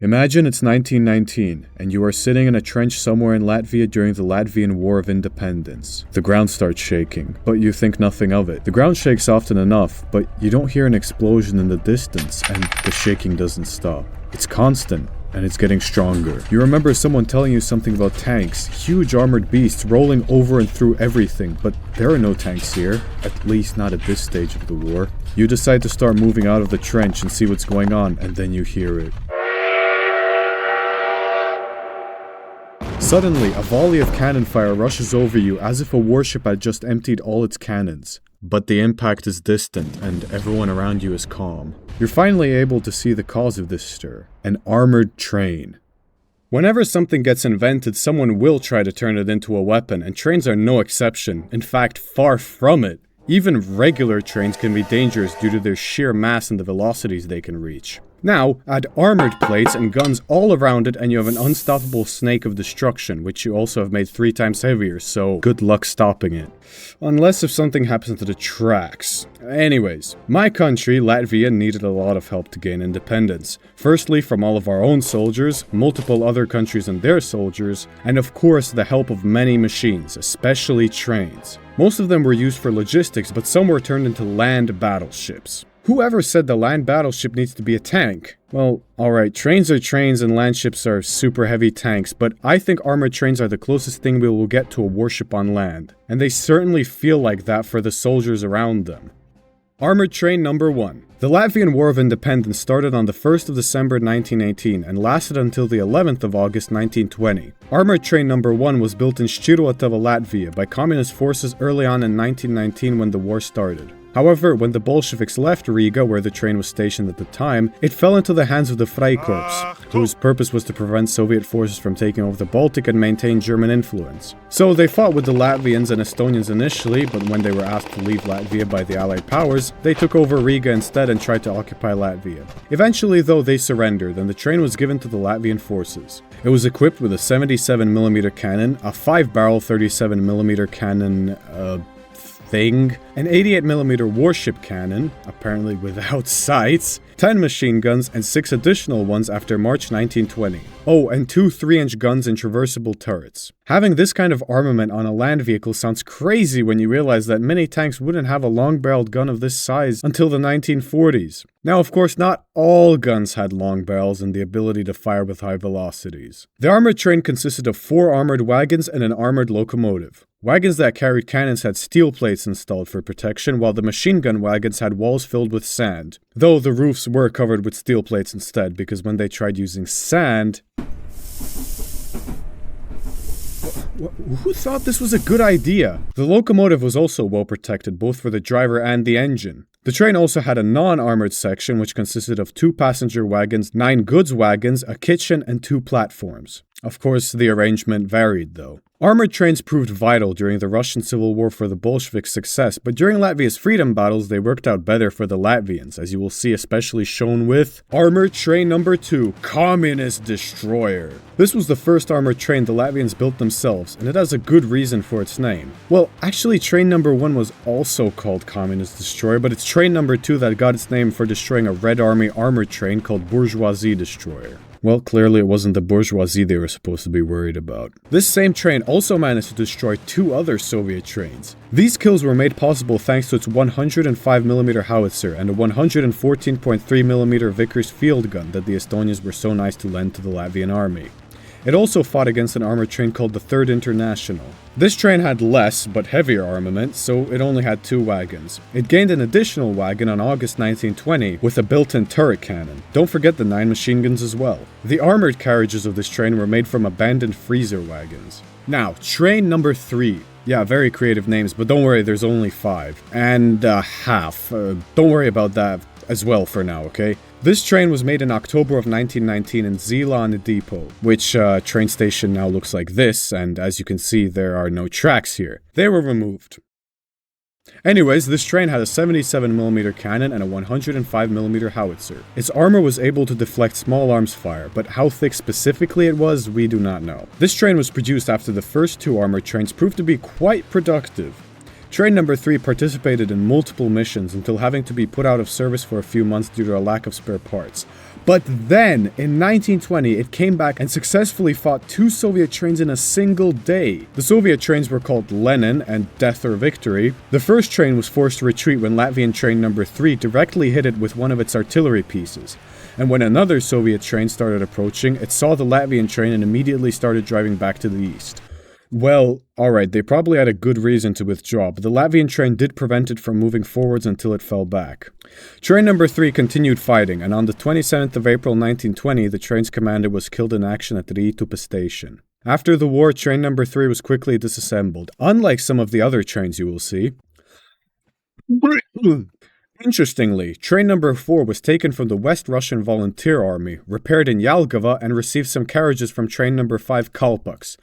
Imagine it's 1919, and you are sitting in a trench somewhere in Latvia during the Latvian War of Independence. The ground starts shaking, but you think nothing of it. The ground shakes often enough, but you don't hear an explosion in the distance, and the shaking doesn't stop. It's constant, and it's getting stronger. You remember someone telling you something about tanks, huge armored beasts rolling over and through everything, but there are no tanks here, at least not at this stage of the war. You decide to start moving out of the trench and see what's going on, and then you hear it. Suddenly, a volley of cannon fire rushes over you as if a warship had just emptied all its cannons. But the impact is distant, and everyone around you is calm. You're finally able to see the cause of this stir: an armored train. Whenever something gets invented, someone will try to turn it into a weapon, and trains are no exception. In fact, far from it. Even regular trains can be dangerous due to their sheer mass and the velocities they can reach. Now, add armored plates and guns all around it and you have an unstoppable snake of destruction, which you also have made 3 times heavier, so good luck stopping it. Unless if something happens to the tracks. Anyways, my country, Latvia, needed a lot of help to gain independence. Firstly, from all of our own soldiers, multiple other countries and their soldiers, and of course the help of many machines, especially trains. Most of them were used for logistics, but some were turned into land battleships. Whoever said the land battleship needs to be a tank? Well, alright, trains are trains and land ships are super heavy tanks, but I think armored trains are the closest thing we will get to a warship on land. And they certainly feel like that for the soldiers around them. Armored Train Number 1. The Latvian War of Independence started on the 1st of December 1918 and lasted until the 11th of August 1920. Armored Train Number 1 was built in Šķirotava, Latvia by communist forces early on in 1919 when the war started. However, when the Bolsheviks left Riga, where the train was stationed at the time, it fell into the hands of the Freikorps, whose purpose was to prevent Soviet forces from taking over the Baltic and maintain German influence. So they fought with the Latvians and Estonians initially, but when they were asked to leave Latvia by the Allied powers, they took over Riga instead and tried to occupy Latvia. Eventually, though, they surrendered, and the train was given to the Latvian forces. It was equipped with a 77mm cannon, a 5-barrel 37mm cannon, an 88mm warship cannon, apparently without sights, 10 machine guns, and 6 additional ones after March 1920. Oh, and 2 3-inch guns and traversable turrets. Having this kind of armament on a land vehicle sounds crazy when you realize that many tanks wouldn't have a long-barreled gun of this size until the 1940s. Now, of course, not all guns had long barrels and the ability to fire with high velocities. The armored train consisted of 4 armored wagons and an armored locomotive. Wagons that carried cannons had steel plates installed for protection, while the machine gun wagons had walls filled with sand. Though the roofs were covered with steel plates instead, because when they tried using sand... Who thought this was a good idea? The locomotive was also well protected, both for the driver and the engine. The train also had a non-armored section, which consisted of 2 passenger wagons, 9 goods wagons, a kitchen, and 2 platforms. Of course, the arrangement varied, though. Armored trains proved vital during the Russian Civil War for the Bolshevik success, but during Latvia's freedom battles, they worked out better for the Latvians, as you will see especially shown with Armored Train Number 2, Communist Destroyer. This was the first armored train the Latvians built themselves, and it has a good reason for its name. Well, actually, Train Number 1 was also called Communist Destroyer, but it's Train Number 2 that got its name for destroying a Red Army armored train called Bourgeoisie Destroyer. Well, clearly it wasn't the bourgeoisie they were supposed to be worried about. This same train also managed to destroy 2 other Soviet trains. These kills were made possible thanks to its 105mm howitzer and a 114.3mm Vickers field gun that the Estonians were so nice to lend to the Latvian army. It also fought against an armored train called the 3rd International. This train had less, but heavier armament, so it only had 2 wagons. It gained an additional wagon on August 1920 with a built-in turret cannon. Don't forget the 9 machine guns as well. The armored carriages of this train were made from abandoned freezer wagons. Now, Train Number 3. Yeah, very creative names, but don't worry, there's only 5. And half. Don't worry about that as well for now, okay? This train was made in October of 1919 in Zeeland Depot, which train station now looks like this, and as you can see, there are no tracks here. They were removed. Anyways, this train had a 77mm cannon and a 105mm howitzer. Its armor was able to deflect small arms fire, but how thick specifically it was, we do not know. This train was produced after the first 2 armored trains proved to be quite productive. Train number 3 participated in multiple missions until having to be put out of service for a few months due to a lack of spare parts. But then, in 1920, it came back and successfully fought 2 Soviet trains in a single day. The Soviet trains were called Lenin and Death or Victory. The first train was forced to retreat when Latvian train number 3 directly hit it with one of its artillery pieces. And when another Soviet train started approaching, it saw the Latvian train and immediately started driving back to the east. Well, alright, they probably had a good reason to withdraw, but the Latvian train did prevent it from moving forwards until it fell back. Train number 3 continued fighting, and on the 27th of April 1920, the train's commander was killed in action at Rītupe station. After the war, train number 3 was quickly disassembled, unlike some of the other trains you will see. Interestingly, train number 4 was taken from the West Russian Volunteer Army, repaired in Jelgava, and received some carriages from train number 5 Kalpaks,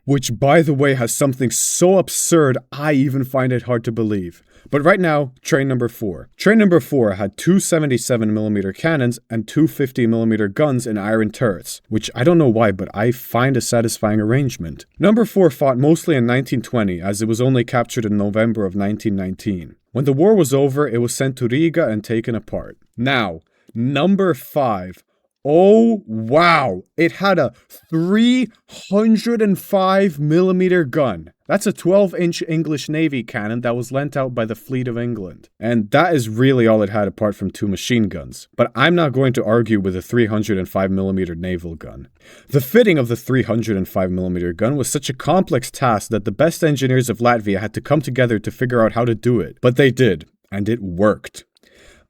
which, by the way, has something so absurd I even find it hard to believe. But right now, train number 4. Train number 4 had 2 77mm cannons and 2 50mm guns in iron turrets, which I don't know why, but I find a satisfying arrangement. Number 4 fought mostly in 1920, as it was only captured in November of 1919. When the war was over, it was sent to Riga and taken apart. Now, number 5. Oh, wow. It had a 305mm gun. That's a 12-inch English Navy cannon that was lent out by the Fleet of England. And that is really all it had apart from 2 machine guns. But I'm not going to argue with a 305mm naval gun. The fitting of the 305mm gun was such a complex task that the best engineers of Latvia had to come together to figure out how to do it. But they did, and it worked.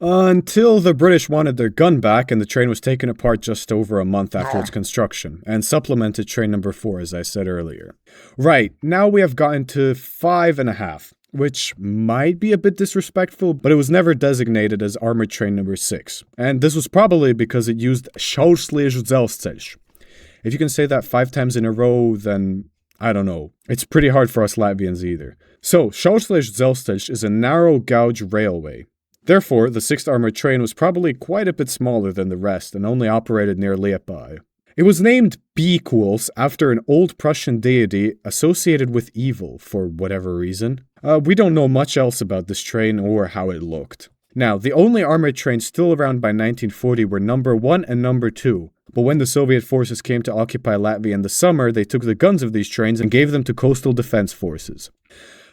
Until the British wanted their gun back and the train was taken apart just over a month after its construction, and supplemented train number 4 as I said earlier. Right, now we have gotten to 5.5, which might be a bit disrespectful, but it was never designated as Armored Train number 6, and this was probably because it used Šaušliežu dzelzceļš. If you can say that 5 times in a row, then I don't know. It's pretty hard for us Latvians either. So, Šaušliežu dzelzceļš is a narrow gauge railway. Therefore, the 6th Armored Train was probably quite a bit smaller than the rest and only operated near Liepāja. It was named Bīkuls after an old Prussian deity associated with evil for whatever reason. We don't know much else about this train or how it looked. Now, the only armored trains still around by 1940 were number 1 and number 2. But when the Soviet forces came to occupy Latvia in the summer, they took the guns of these trains and gave them to coastal defense forces.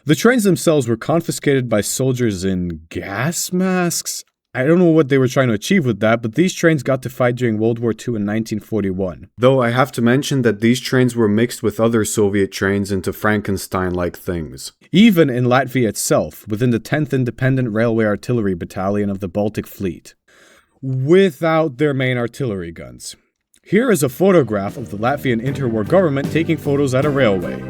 The trains themselves were confiscated by soldiers in gas masks? I don't know what they were trying to achieve with that, but these trains got to fight during World War II in 1941. Though I have to mention that these trains were mixed with other Soviet trains into Frankenstein-like things. Even in Latvia itself, within the 10th Independent Railway Artillery Battalion of the Baltic Fleet. Without their main artillery guns. Here is a photograph of the Latvian interwar government taking photos at a railway.